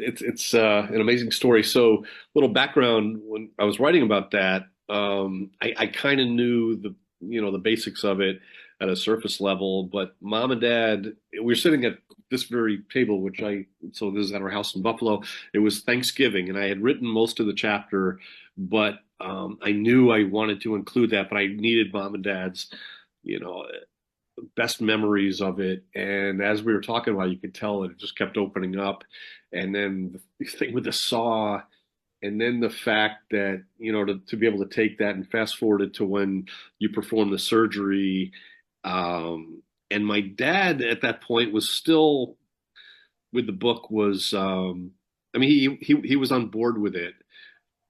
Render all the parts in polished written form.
it's an amazing story. So, little background: when I was writing about that, I kind of knew the basics of it at a surface level. But mom and dad, we were sitting at this very table, so this is at our house in Buffalo. It was Thanksgiving, and I had written most of the chapter, but I knew I wanted to include that, but I needed mom and dad's, you know, best memories of it. And as we were talking about, you could tell that it just kept opening up. And then the thing with the saw, and then the fact that, to be able to take that and fast forward it to when you perform the surgery. And my dad at that point was still with the book I mean, he was on board with it,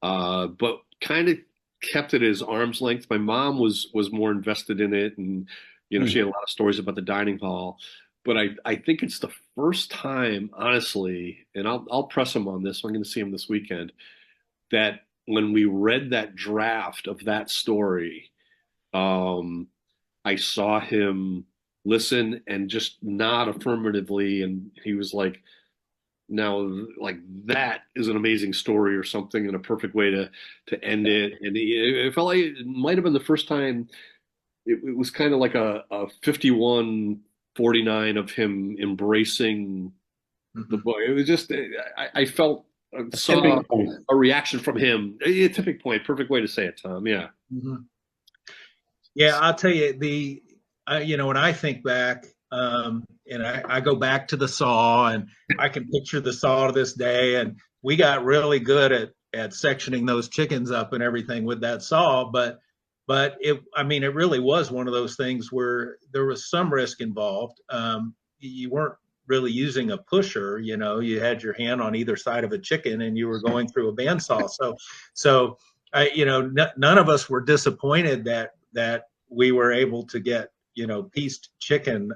but kind of kept it at his arm's length. My mom was more invested in it, and she had a lot of stories about the dining hall. But I think it's the first time, honestly, and I'll press him on this. I'm going to see him this weekend. That when we read that draft of that story, I saw him listen and just nod affirmatively, and he was like, now, like, that is an amazing story or something, and a perfect way to end it. And it felt like it might have been the first time. It was kind of like a 51-49 of him embracing the book. It was just, I felt, A saw tipping point. a reaction from him. A tipping point, perfect way to say it, Tom. Yeah. Mm-hmm. Yeah, I'll tell you when I think back, and I go back to the saw, and I can picture the saw to this day. And we got really good at sectioning those chickens up and everything with that saw. But it really was one of those things where there was some risk involved. You weren't really using a pusher. You had your hand on either side of a chicken, and you were going through a bandsaw. So none of us were disappointed that we were able to get pieced chicken.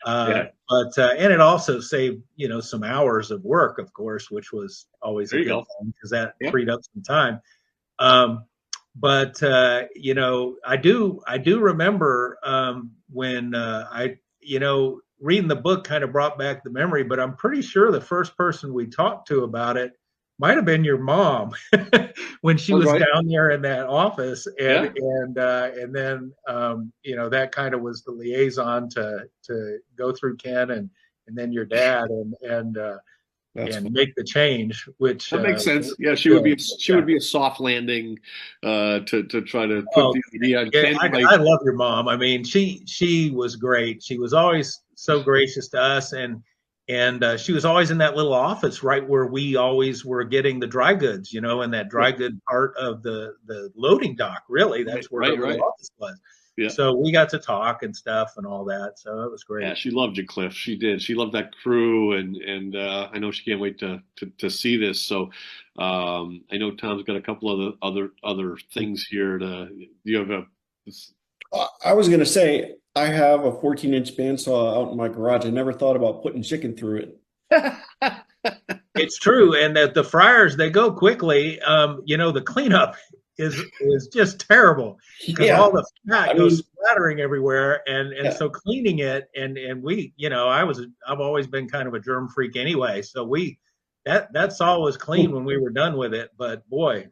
Yeah. But and it also saved some hours of work, of course, which was always There a you good go. thing because that Yeah. freed up some time. But I do remember when reading the book kind of brought back the memory. But I'm pretty sure the first person we talked to about it might have been your mom when she All was right. down there in that office, Yeah. and then that kind of was the liaison to go through Ken and then your dad That's and make the change, which That makes sense. Yeah, she would good. be a soft landing to try to put Oh, the idea on yeah, Ken. I love your mom. I mean, she was great. She was always so gracious to us, and she was always in that little office right where we always were getting the dry goods, in that dry good part of the loading dock. Really, that's where her little Right. office was. Yeah. So we got to talk and stuff and all that. So it was Yeah, great. she loved you, Cliff. She did. She loved that crew, and I know she can't wait to see this. So I know Tom's got a couple of the other things here. You have I was going to say, I have a 14-inch bandsaw out in my garage. I never thought about putting chicken through it. It's true, and that the fryers they go quickly. The cleanup is just terrible because Yeah. all the fat I goes mean, splattering everywhere, and yeah. so cleaning it and we, I've always been kind of a germ freak anyway, so that saw was clean when we were done with it, but boy,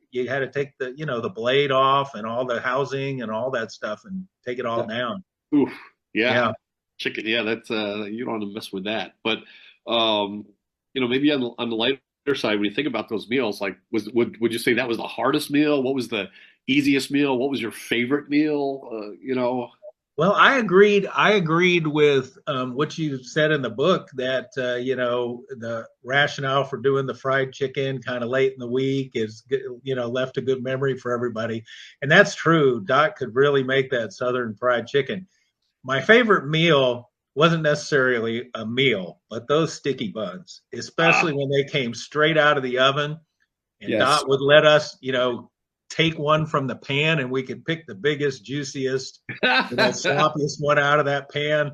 you had to take the blade off and all the housing and all that stuff and take it all Yeah. down. oof, yeah, Yeah. chicken. Yeah, that's you don't want to mess with that. But maybe on the lighter side, when you think about those meals, like would you say that was the hardest meal? What was the easiest meal? What was your favorite meal? Well, I agreed. I agreed with what you said in the book that the rationale for doing the fried chicken kind of late in the week is left a good memory for everybody, and that's true. Doc could really make that Southern fried chicken. My favorite meal wasn't necessarily a meal, but those sticky buns, especially when they came straight out of the oven, and Yes. Dot would let us, take one from the pan, and we could pick the biggest, juiciest, sloppiest one out of that pan,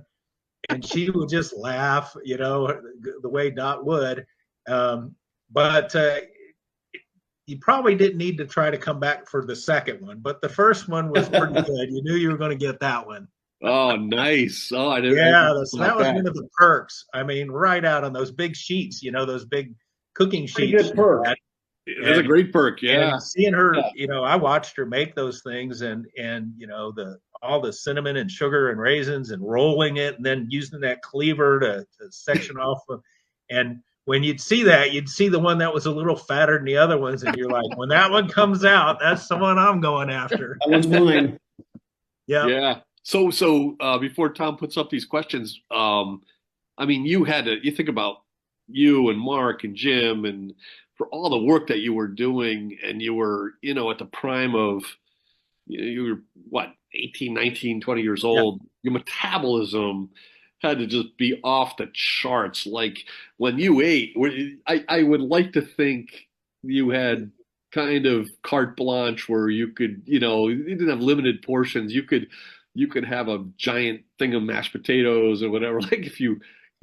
and she would just laugh, the way Dot would. But you probably didn't need to try to come back for the second one, but the first one was pretty good. You knew you were going to get that one. Oh, nice. Oh, I didn't Yeah, know so that about was that. one of the perks. I mean, right out on those big sheets, those big cooking Pretty sheets good she perk. had. It is a And great perk. Yeah. seeing her, Yeah. I watched her make those things, and the all the cinnamon and sugar and raisins, and rolling it, and then using that cleaver to section off. And when you'd see that, you'd see the one that was a little fatter than the other ones, and you're like, when that one comes out, that's the one I'm going after. That one's mine. Yep. Yeah. So before Tom puts up these questions, I mean, you think about you and Mark and Jim and for all the work that you were doing and you were, at the prime of, you were what, 18, 19, 20 years Yeah. old. Your metabolism had to just be off the charts. Like when you ate, I would like to think you had kind of carte blanche where you could, you didn't have limited portions. You could have a giant thing of mashed potatoes or whatever. Like if you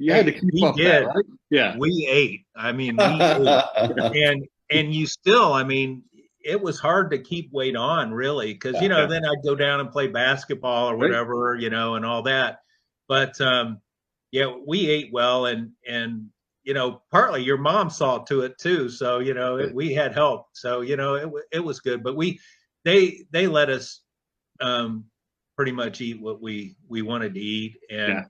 had to Hey, keep we up that, did. right? Yeah. We ate. I mean, we ate. And you still, I mean, it was hard to keep weight on really, because Yeah. then I'd go down and play basketball or Right? whatever, and all that. But yeah, we ate well, and partly your mom saw to it too. So we had help. So it was good. But they let us um, pretty much eat what we wanted to eat, Yeah.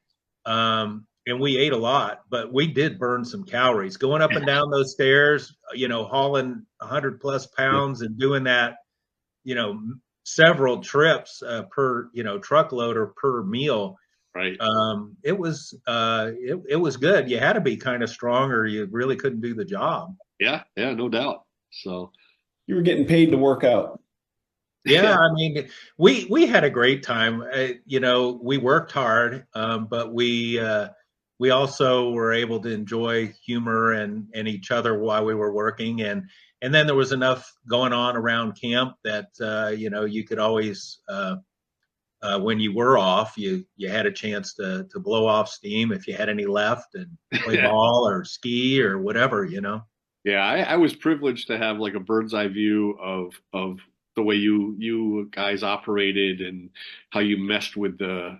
and we ate a lot, but we did burn some calories going up and down those stairs, hauling 100 plus Yeah. pounds and doing that, you know, several trips per, truckload or per meal. Right. It was good. You had to be kind of strong or you really couldn't do the job. Yeah. Yeah. No doubt. So, You were getting paid to work out. Yeah, yeah. I mean, we had a great time. We worked hard, but we also were able to enjoy humor and each other while we were working, and then there was enough going on around camp that you could always when you were off, you had a chance to blow off steam if you had any left and play Yeah. ball or ski or whatever. Yeah, I was privileged to have like a bird's eye view of the way you guys operated and how you meshed with the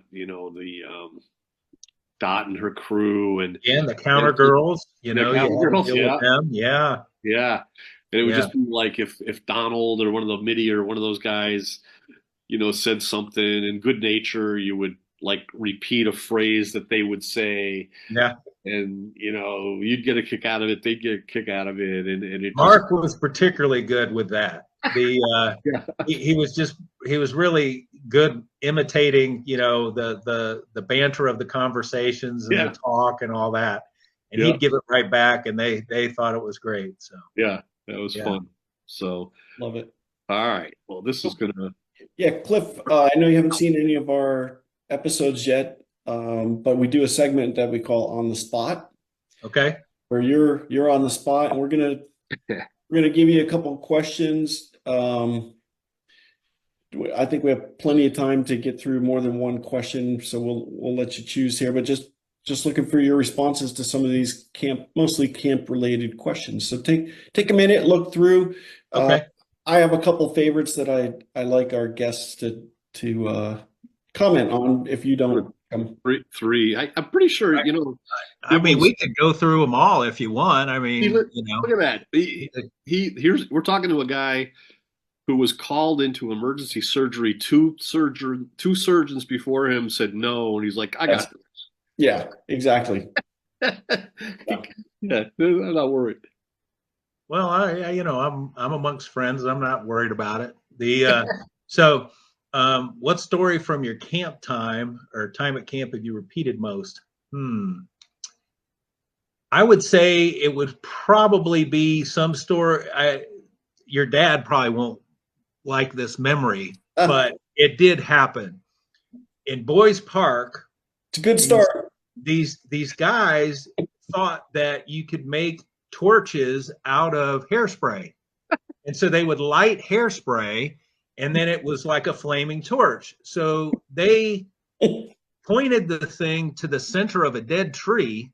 Dot and her crew And the and counter girls, the you had to cowgirls. deal with Yeah, them. Yeah, yeah, and it would yeah. just be like if Donald or one of the MIDI or one of those guys, said something in good nature, you would like repeat a phrase that they would say, Yeah, and you'd get a kick out of it, they'd get a kick out of it, and it just Mark was particularly good with that. The yeah, he was really good imitating, the banter of the conversations and the yeah, talk and all that, and yeah. he'd give it right back, and they thought it was great. So Yeah, that was yeah, fun. So, Love it. all right. Well, this is gonna. Yeah, Cliff, I know you haven't seen any of our episodes yet, but we do a segment that we call On the Spot, okay, where you're on the spot, and we're gonna give you a couple of questions. I think we have plenty of time to get through more than one question, so we'll let you choose here. But just looking for your responses to some of these mostly camp related questions. So take a minute, look through. okay. I have a couple favorites that I like our guests to comment on. If you don't come, Three. I'm pretty sure. I It mean, was. we could go through them all if you want. I See, mean, look at that. Here's we're talking to a guy who was called into emergency surgery. Two surgeons before him said no, and he's like, I got yeah, exactly. this. Yeah, I'm not worried. well, I'm amongst friends. I'm not worried about it. So, what story from your camp time or time at camp have you repeated most? I would say it would probably be some story. Your dad probably won't like this memory, but it did happen in Boys Park. It's a good These start. these guys thought that you could make torches out of hairspray, and so they would light hairspray, and then it was like a flaming torch. So they pointed the thing to the center of a dead tree,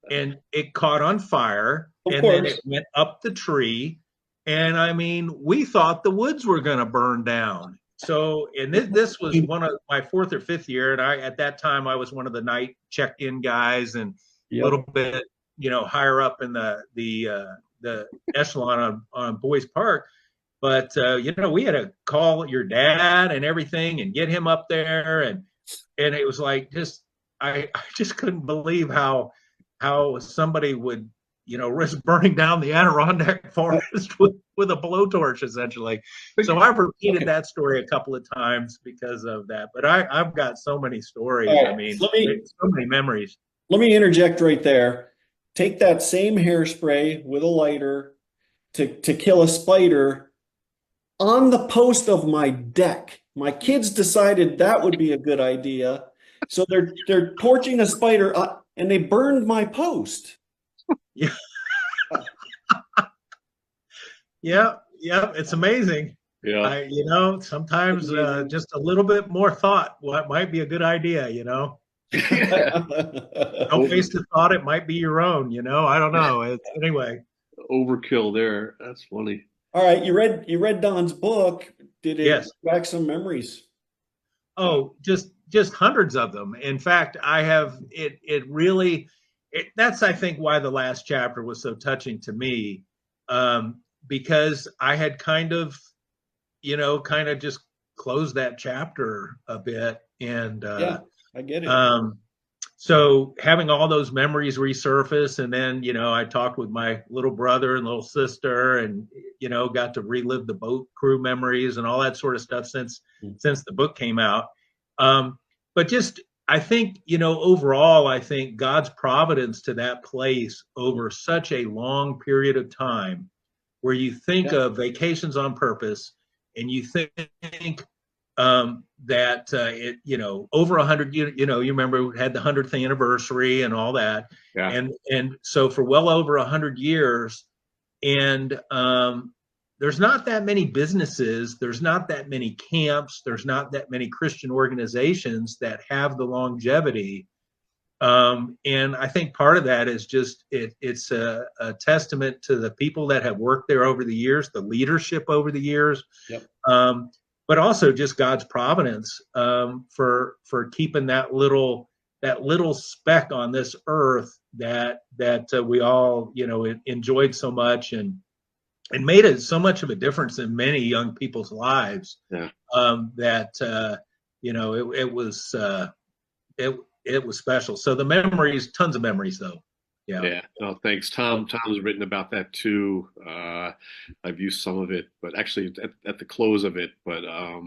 and it caught on fire, Of and then course. it went up the tree, and I mean, we thought the woods were going to burn down. and this was one of my fourth or fifth year, and at that time I was one of the night check-in guys, and a Yep. little bit, higher up in the echelon on Boys Park. But we had to call your dad and everything and get him up there, and it was like I just couldn't believe how somebody would risk burning down the Adirondack forest with a blowtorch, essentially. So I've repeated that story a couple of times because of that. But I've got so many stories. All right, I mean, so many memories. let me interject right there. Take that same hairspray with a lighter to kill a spider on the post of my deck. My kids decided that would be a good idea. So they're torching a spider and they burned my post. Yeah. Yeah, it's amazing. Yeah. Sometimes just a little bit more thought what might be a good idea, Don't waste a thought, it might be your own, I don't know. Anyway. Overkill there. That's funny. All right, you read Don's book. Did it Yes. back some memories? Oh, just hundreds of them. In fact, I have it really that's I think why the last chapter was so touching to me. Because I had kind of just closed that chapter a bit, and Yeah, I get it. So having all those memories resurface, and then I talked with my little brother and little sister, and got to relive the boat crew memories and all that sort of stuff since the book came out. But just I think overall, I think God's providence to that place over such a long period of time, where you think of Vacations on Purpose, and you think that over 100, you remember we had the 100th anniversary and all that, and so for well over 100 years, and there's not that many businesses, there's not that many camps, there's not that many Christian organizations that have the longevity. And I think part of that is just it's a testament to the people that have worked there over the years, the leadership over the years, but also just God's providence for keeping that little speck on this earth that we all enjoyed so much, and made it so much of a difference in many young people's lives. That it was special. So the memories, tons of memories, though. Yeah. No, thanks. Tom's written about that too. I've used some of it, but actually at the close of it. But how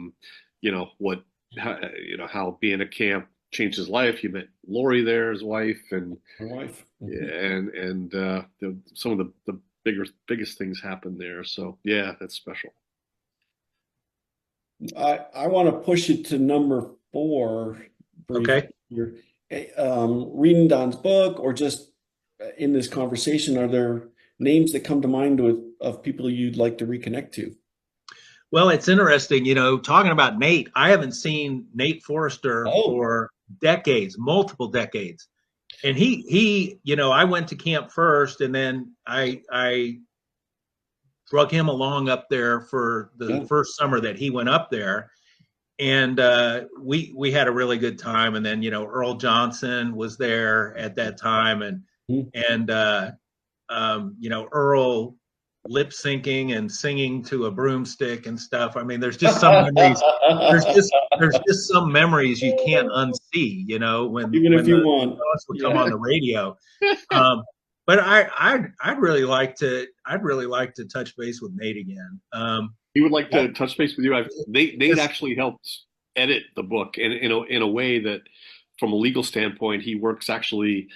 being a camp changed his life. You met Lori there, his wife, and My wife. and some of the biggest things happened there. So yeah, that's special. I want to push it to number 4. Okay. You're reading Don's book, or just in this conversation, are there names that come to mind of people you'd like to reconnect to? Well, it's interesting, talking about Nate. I haven't seen Nate Forrester for decades, multiple decades. And he, I went to camp first, and then I drug him along up there for the first summer that he went up there. And we had a really good time. And then, Earl Johnson was there at that time, and Earl lip syncing and singing to a broomstick and stuff. I mean, there's just some memories. There's just some memories you can't unsee. When if you want, would come on the radio. But I'd really like to touch base with Nate again. He would like to touch base with you. Nate actually helped edit the book in a way that, from a legal standpoint, he works actually.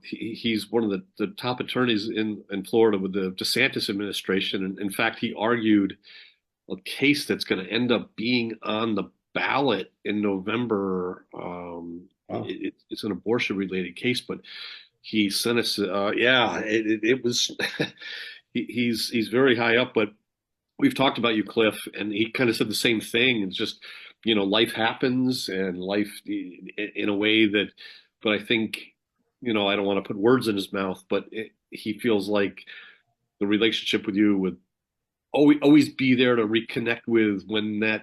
He's one of the top attorneys in Florida with the DeSantis administration, and in fact, he argued a case that's going to end up being on the ballot in November. It's an abortion-related case, but he sent us. It was. He's very high up, but we've talked about you, Cliff, and he kind of said the same thing. It's just, life happens, and life in a way that, but I think, I don't want to put words in his mouth, but he feels like the relationship with you, with always be there to reconnect with when that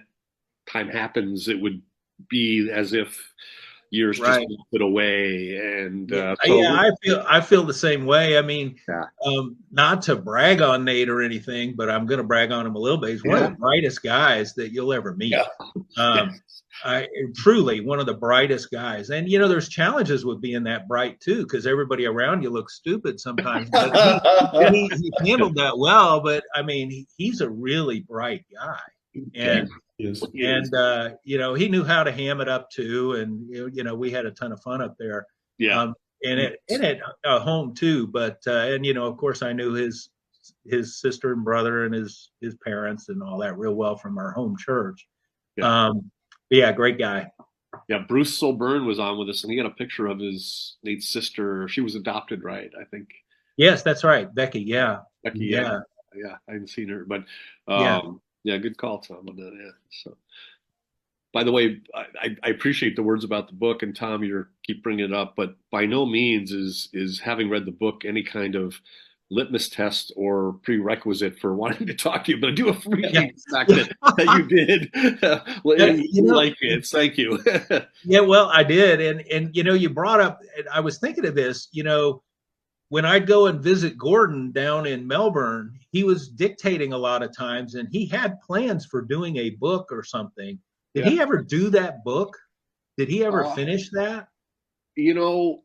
time happens. It would be as if years just Right. melted away, and Yeah, so I feel the same way. I mean, yeah, not to brag on Nate or anything, but I'm going to brag on him a little bit. He's one of yeah, the brightest guys that you'll ever yeah, meet. yeah. Um, I truly one of the brightest guys. And you know, there's challenges with being that bright too, because everybody around you looks stupid sometimes. But he handled that well. But I mean, he's a really bright guy, Yeah, and he is. you know, he knew how to ham it up too, and you know, we had a ton of fun up there, Yeah. and at home too. But and you know, of course, I knew his sister and brother and his parents and all that real well from our home church. Yeah. But yeah, great guy. Yeah, Bruce Solburn was on with us, and he got a picture of his Nate's sister. She was adopted, right? I think Yes, that's right, Becky. Yeah, Becky. Yeah, yeah, yeah. I hadn't seen her, but yeah. yeah, good call, Tom, on that. Yeah. So, by the way, I appreciate the words about the book, and Tom, you keep bringing it up, but by no means is having read the book any kind of litmus test or prerequisite for wanting to talk to you. But I do appreciate Yeah. the fact that you did. Well, You you know, like it. Thank you. yeah, well, I did, and you know, you brought up. I was thinking of this. You know, when I'd go and visit Gordon down in Melbourne, he was dictating a lot of times, and he had plans for doing a book or something. Did Yeah. he ever do that book? Did he ever Uh, finish that? you know,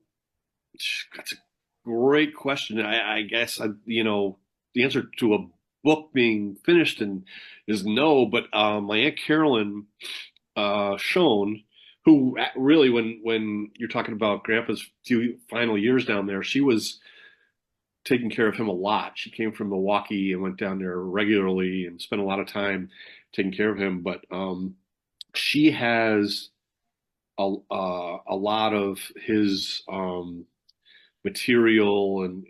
that's a great question. I guess the answer to a book being finished and is no. But my aunt Carolyn Schoen, who really, when you're talking about Grandpa's few final years down there, she was taking care of him a lot. She came from Milwaukee and went down there regularly and spent a lot of time taking care of him. But she has a lot of his material and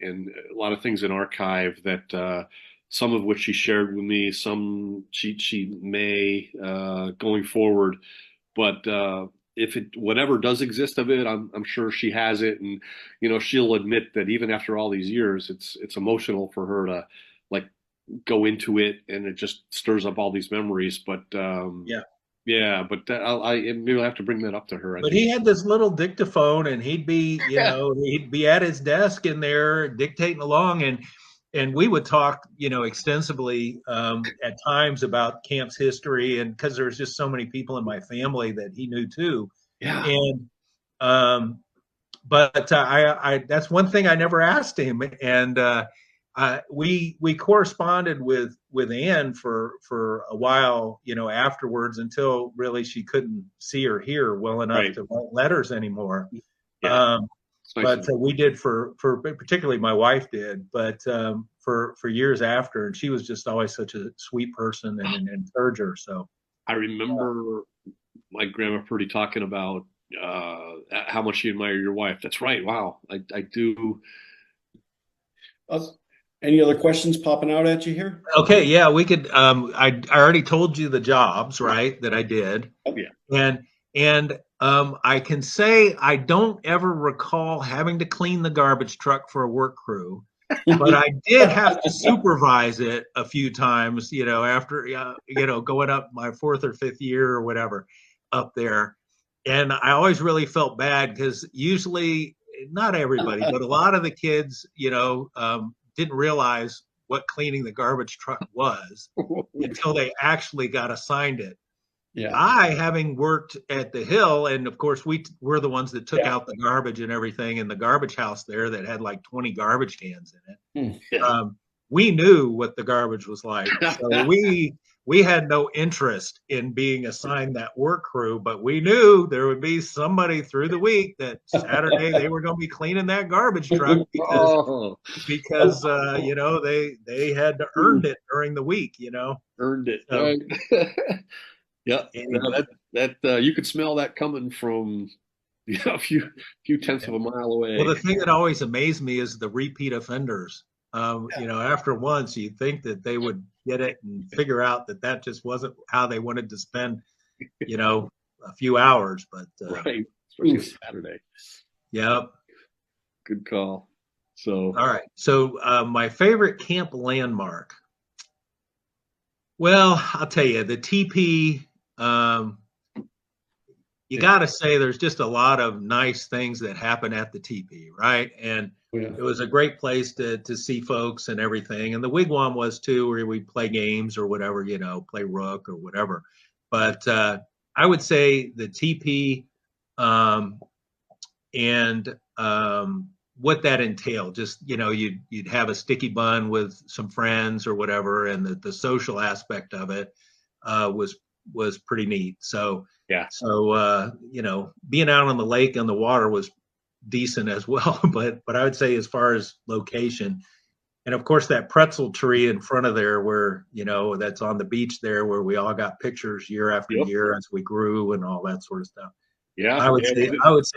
a lot of things in archive that some of which she shared with me, some she may going forward, but if it whatever does exist of it, I'm sure she has it, and she'll admit that even after all these years, it's emotional for her to like go into it, and it just stirs up all these memories. But Yeah. yeah, but maybe I'll have to bring that up to her. I But think. he had this little dictaphone, and he'd be, you Yeah. know, he'd be at his desk in there dictating along, and we would talk, you know, extensively at times about camp's history, and because there's just so many people in my family that he knew too, Yeah. and but I that's one thing I never asked him, and we corresponded with Ann for a while, you know, afterwards until really she couldn't see or hear well enough Right. to write letters anymore. Yeah. Um, It's nice. but we did for particularly my wife did, but for years after, and she was just always such a sweet person and an encourager. So I remember my grandma Purdy talking about how much she admired your wife. That's right. Wow. I do. Uh, any other questions popping out at you here? okay, yeah, we could. I already told you the jobs, right, that I did, Oh, yeah. and I can say I don't ever recall having to clean the garbage truck for a work crew, but I did have to supervise it a few times, you know, after you know, going up my fourth or fifth year or whatever up there, and I always really felt bad because usually not everybody, but a lot of the kids, you know, didn't realize what cleaning the garbage truck was until they actually got assigned it. Yeah. I, having worked at the Hill, and of course we were the ones that took out the garbage and everything in the garbage house there that had like 20 garbage cans in it. Yeah. We knew what the garbage was like, so we had no interest in being assigned that work crew, but we knew there would be somebody through the week that Saturday they were going to be cleaning that garbage truck Oh, because you know, they had to earn it during the week, you know. earned it. So Right. Yeah. No, anyway, that you could smell that coming from a few tenths of a mile away. well, the thing that always amazed me is the repeat offenders. You know, after once, you'd think that they would get it and figure out that that just wasn't how they wanted to spend, you know, a few hours. But Right. Especially Saturday. yeah. Good call. So All right. So my favorite camp landmark. Well, I'll tell you, the TP, you got to say there's just a lot of nice things that happen at the TP, right? And Yeah. it was a great place to see folks and everything. And the wigwam was too, where we play games or whatever, play rook or whatever. But I would say the TP um, and what that entailed, just you'd have a sticky bun with some friends or whatever, and the social aspect of it was pretty neat. So Yeah. being out on the lake and the water was decent as well. But I would say as far as location, and of course that pretzel tree in front of there, where that's on the beach there, where we all got pictures year after Yep. year as we grew and all that sort of stuff. Yeah. I would say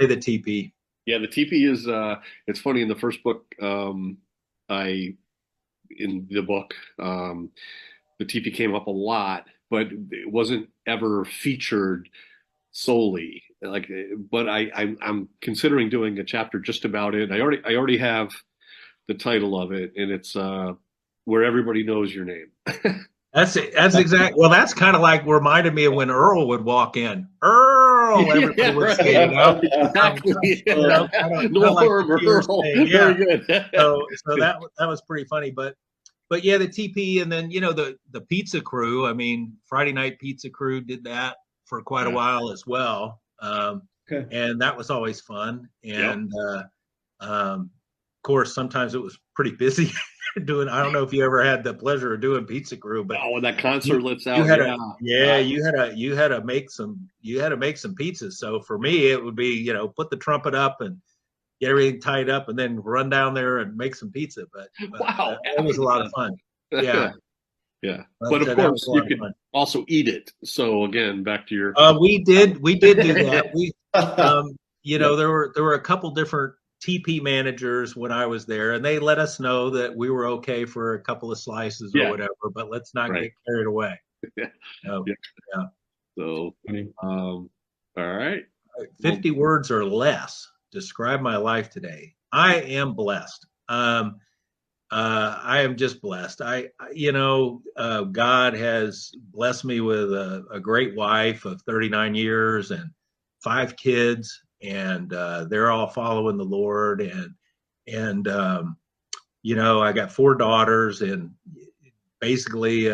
the TP. Yeah, the TP is it's funny in the first book I in the book the TP came up a lot, but it wasn't ever featured solely. Like, but I'm considering doing a chapter just about it. I already have the title of it, and it's where everybody knows your name. That's it. That's exactly. Well, that's kind of like reminded me of when Earl would walk in. Earl, everybody Yeah, would right. say, Exactly. kind of like Norm the Pierce Earl. thing. Yeah. Very good. So that was pretty funny. But yeah, the TP, and then the pizza crew. I mean, Friday night pizza crew did that for quite a while as well. Okay. And that was always fun. Yep. And of course, sometimes it was pretty busy. I don't know if you ever had the pleasure of doing pizza crew, but when that concert lets out, you had to make some pizzas. So for me, it would be put the trumpet up and get everything tied up, and then run down there and make some pizza. But wow, it was a lot of fun. Yeah, yeah. But of course, you could also eat it. So again, back to your. We did do that. We there were a couple different TP managers when I was there, and they let us know that we were okay for a couple of slices or whatever, but let's not get carried away. Yeah. So, So, all right. 50 words or less. Describe my life today. I am blessed. I am just blessed. God has blessed me with a great wife of 39 years and 5 kids, and they're all following the Lord. And I got 4 daughters, and basically,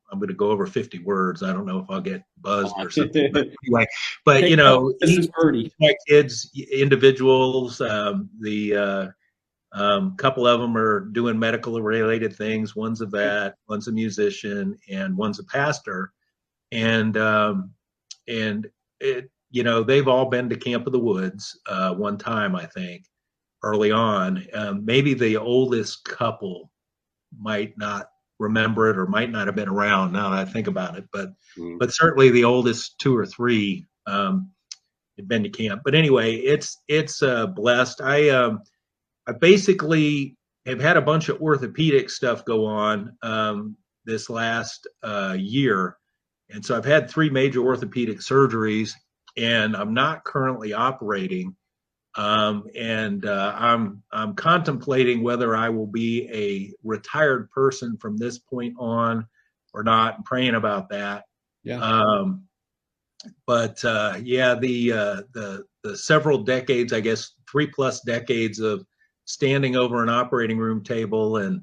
I'm going to go over 50 words. I don't know if I'll get buzzed or something. But anyway, this is Purdy. My kids, individuals, the couple of them are doing medical related things. One's a vet, one's a musician, and one's a pastor. And they've all been to Camp of the Woods one time, I think, early on. Maybe the oldest couple might not remember it or might not have been around now that I think about it, but certainly the oldest 2 or 3 had been to camp. But anyway, it's blessed. I basically have had a bunch of orthopedic stuff go on this last year, and so I've had 3 major orthopedic surgeries, and I'm not currently operating. I'm contemplating whether I will be a retired person from this point on or not. I'm praying about that. Yeah. The several decades, I guess 3+ decades of standing over an operating room table and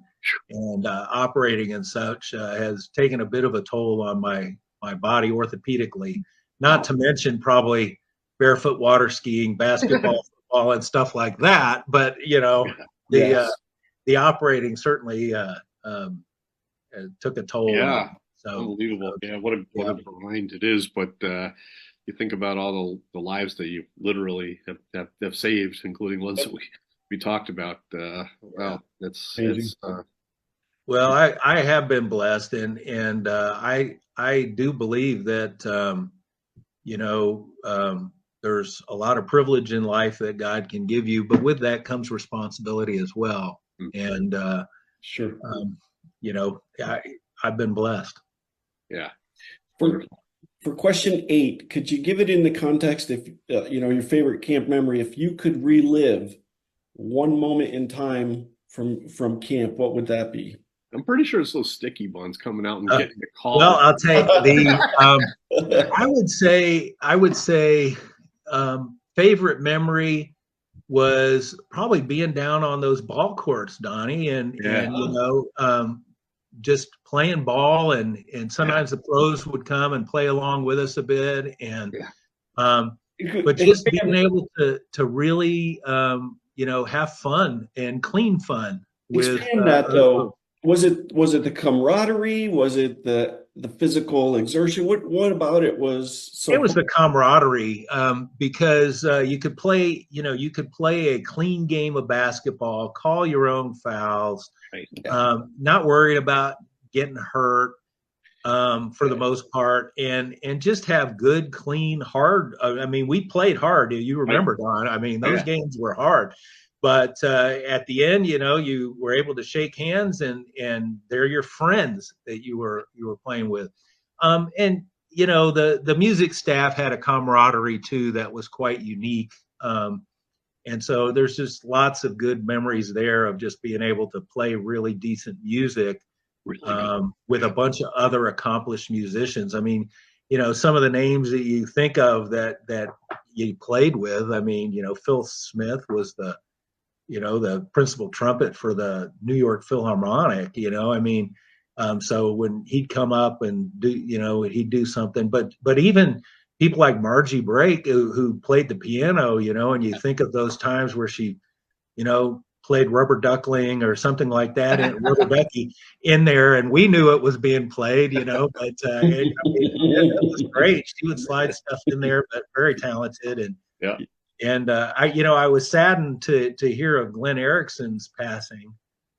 operating and such has taken a bit of a toll on my body orthopedically. Not to mention probably barefoot water skiing, basketball, football, and stuff like that. But the operating certainly took a toll. Yeah, so unbelievable. What a grind it is. But you think about all the lives that you literally have saved, including ones that we talked about. Wow, it's well, I have been blessed, and I do believe that there's a lot of privilege in life that God can give you, but with that comes responsibility as well. And sure, I've been blessed. Yeah. For question 8, could you give it in the context if your favorite camp memory? If you could relive one moment in time from camp, what would that be? I'm pretty sure it's those sticky buns coming out and Uh, getting the well, call. I'll tell you I would say favorite memory was probably being down on those ball courts, Donnie, Yeah, and just playing ball, and yeah, sometimes the pros would come and play along with us a bit, and yeah. um, but just being Expand, able to really have fun and clean fun with expand that other folks. though. Was it the camaraderie? Was it the physical exertion? What about it was It so was fun? the camaraderie, because you could play a clean game of basketball, call your own fouls, Right. Yeah. not worried about getting hurt, for the most part, and just have good, clean, hard. I mean, we played hard. You Right. remember, Don? I mean, those Yeah. games were hard, but at the end, you were able to shake hands, and they're your friends that you were playing with, and the music staff had a camaraderie too that was quite unique. And so there's just lots of good memories there of just being able to play really decent music, Really good. with a bunch of other accomplished musicians. I mean, some of the names that you think of that you played with. I mean, Phil Smith was the principal trumpet for the New York Philharmonic. I mean, so when he'd come up and he'd do something, but even people like Margie Brake, who played the piano, and you think of those times where she played Rubber Duckling or something like that, and Rubber Ducky in there, and we knew it was being played, but it was great. She would slide stuff in there, but very talented, Yeah. and I was saddened to hear of Glenn Erickson's passing.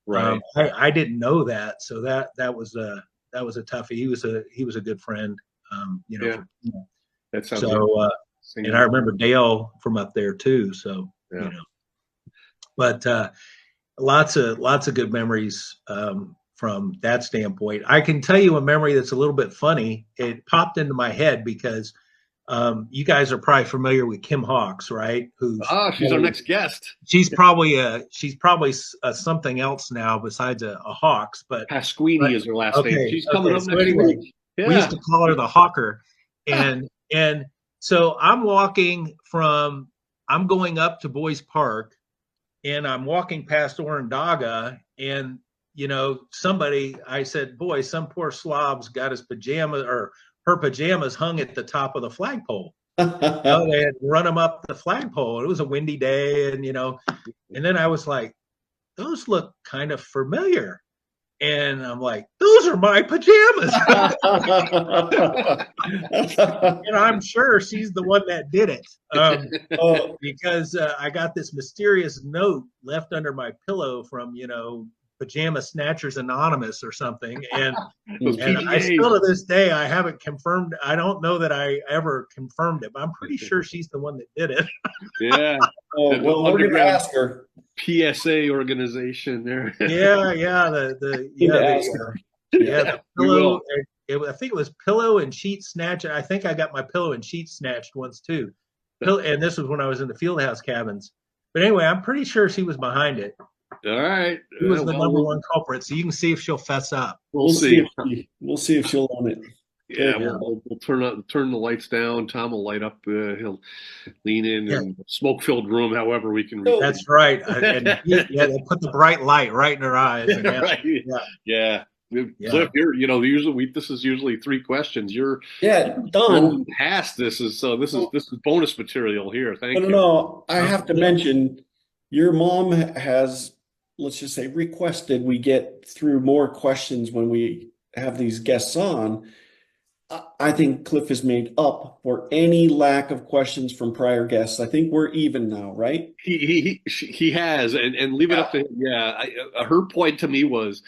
Right. I didn't know that, so that was a toughie. He was a good friend, Yeah. That sounds like so and I singing. remember Dale from up there too. So Yeah. but lots of good memories, from that standpoint. I can tell you a memory that's a little bit funny. It popped into my head because you guys are probably familiar with Kim Hawks, right? She's our next guest. She's probably something else now besides a Hawks, but Pasquini is her last name. okay, She's coming okay. up So next anyway, week. we used Yeah. to call her the Hawker, and so I'm going up to Boys Park, and I'm walking past Orondaga, and somebody, I said, boy, some poor slob's got his pajamas or her pajamas hung at the top of the flagpole. They had run them up the flagpole. It was a windy day, and then I was like, those look kind of familiar. And I'm like, those are my pajamas. And I'm sure she's the one that did it. Because I got this mysterious note left under my pillow from, Pajama Snatchers Anonymous or something. And I still to this day, I haven't confirmed. I don't know that I ever confirmed it, but I'm pretty sure she's the one that did it. Yeah. well, we're going to ask her. PSA organization there. Need to ask her. The We pillow. will. I think it was pillow and sheet snatch. I think I got my pillow and sheet snatched once too. And this was when I was in the field house cabins. But anyway, I'm pretty sure she was behind it. All right. She was the number one culprit. So you can see if she'll fess up. We'll see. We'll see if she'll own it. Yeah, we'll turn the lights down. Tom will light up. He'll lean in and smoke-filled room. However, we can. That's right. And they put the bright light right in her eyes. And right. Yeah. Cliff, usually this is usually 3 questions. You're done. Past this is bonus material here. Thank you. No, I have to mention, your mom has, let's just say, requested we get through more questions when we have these guests on. I think Cliff has made up for any lack of questions from prior guests. I think we're even now, right? He has, and leave it up to him. Yeah, her point to me was,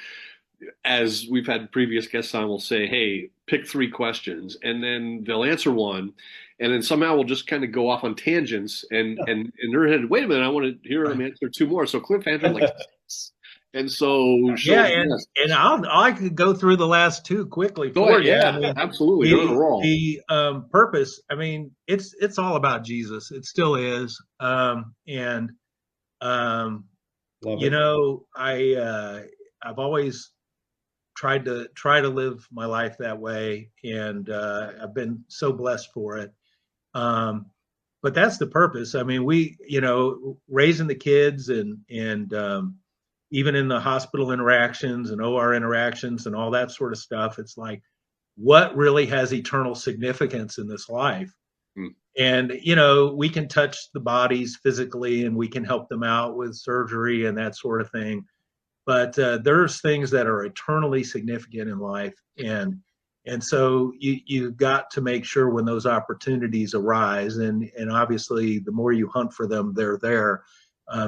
as we've had previous guests on, will say, hey, pick 3 questions, and then they'll answer one, and then somehow we'll just kind of go off on tangents, and in her head, wait a minute, I want to hear them answer 2 more. So Cliff answered like 6. And so and I could go through the last 2 quickly for you. Yeah, I mean, absolutely. The purpose, I mean, it's all about Jesus. It still is. I've always tried to live my life that way, and I've been so blessed for it. But that's the purpose. I mean, raising the kids and even in the hospital interactions and OR interactions and all that sort of stuff, it's like, what really has eternal significance in this life? Mm. And, we can touch the bodies physically and we can help them out with surgery and that sort of thing. But there's things that are eternally significant in life. And so you've got to make sure when those opportunities arise, and obviously the more you hunt for them, they're there,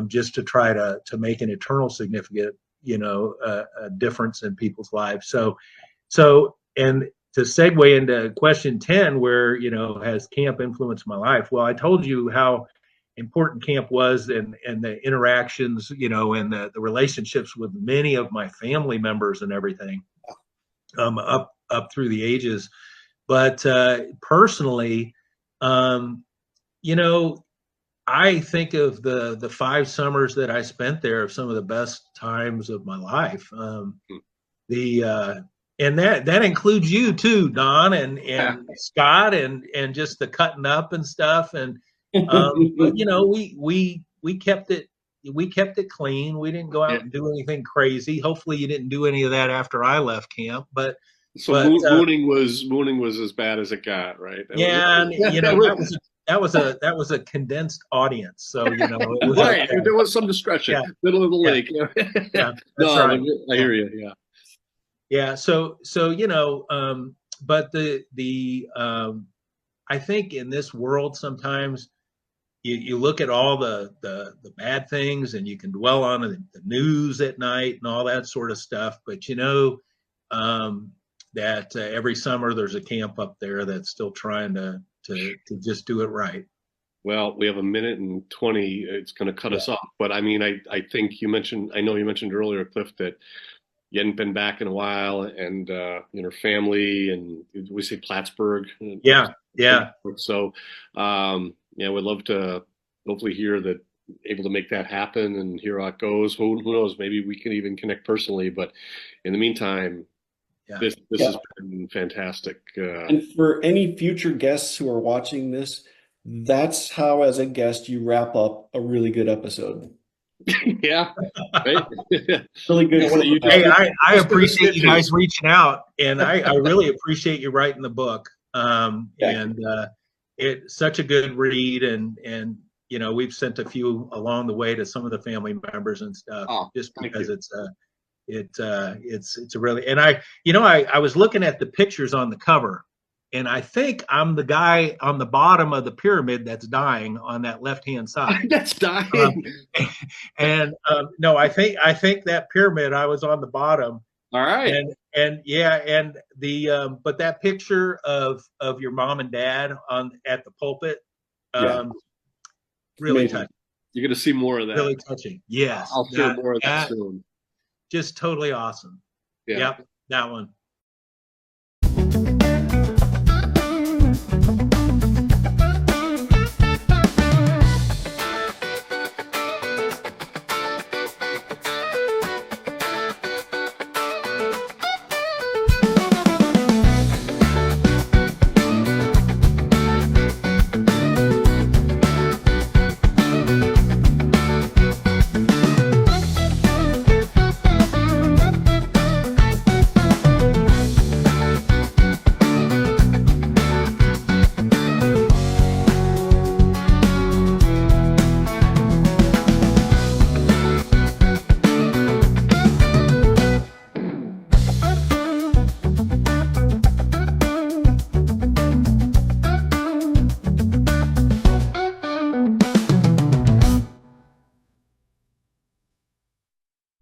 just to try to make an eternal significant, a difference in people's lives. So, and to segue into question 10, where, has camp influenced my life? Well, I told you how important camp was, and the interactions, and the relationships with many of my family members and everything, up through the ages. But personally, I think of the 5 summers that I spent there of some of the best times of my life. And that includes you too, Don, and Scott, and just the cutting up and stuff. And but, we kept it clean. We didn't go out and do anything crazy. Hopefully you didn't do any of that after I left camp. But mooning was as bad as it got, right? That was a condensed audience. So, it was right. There was some discretion, middle of the lake. Yeah, that's right. I hear you. Yeah. Yeah. So, but I think in this world, sometimes you look at all the bad things, and you can dwell on the news at night and all that sort of stuff. But that every summer there's a camp up there that's still trying to just do it right. Well, we have a minute and 20. It's going to cut us off. But I mean, I think I know you mentioned earlier, Cliff, that you hadn't been back in a while, and family, and we say Plattsburgh. Yeah. So, we'd love to hopefully hear that, able to make that happen and hear how it goes. Who knows? Maybe we can even connect personally. But in the meantime, this has been fantastic. And for any future guests who are watching this, that's how, as a guest, you wrap up a really good episode. Yeah, right? Really good. Hey, I appreciate you guys reaching out, and I really appreciate you writing the book. And it's such a good read, and we've sent a few along the way to some of the family members and stuff, just because it's a really, and I was looking at the pictures on the cover, and I think I'm the guy on the bottom of the pyramid that's dying on that left-hand side. That's dying. No, I think that pyramid, I was on the bottom. All right. And but that picture of your mom and dad at the pulpit, really touching. You're going to see more of that. Really touching. Yes. I'll share more of that soon. Just totally awesome. Yeah. Yep, that one.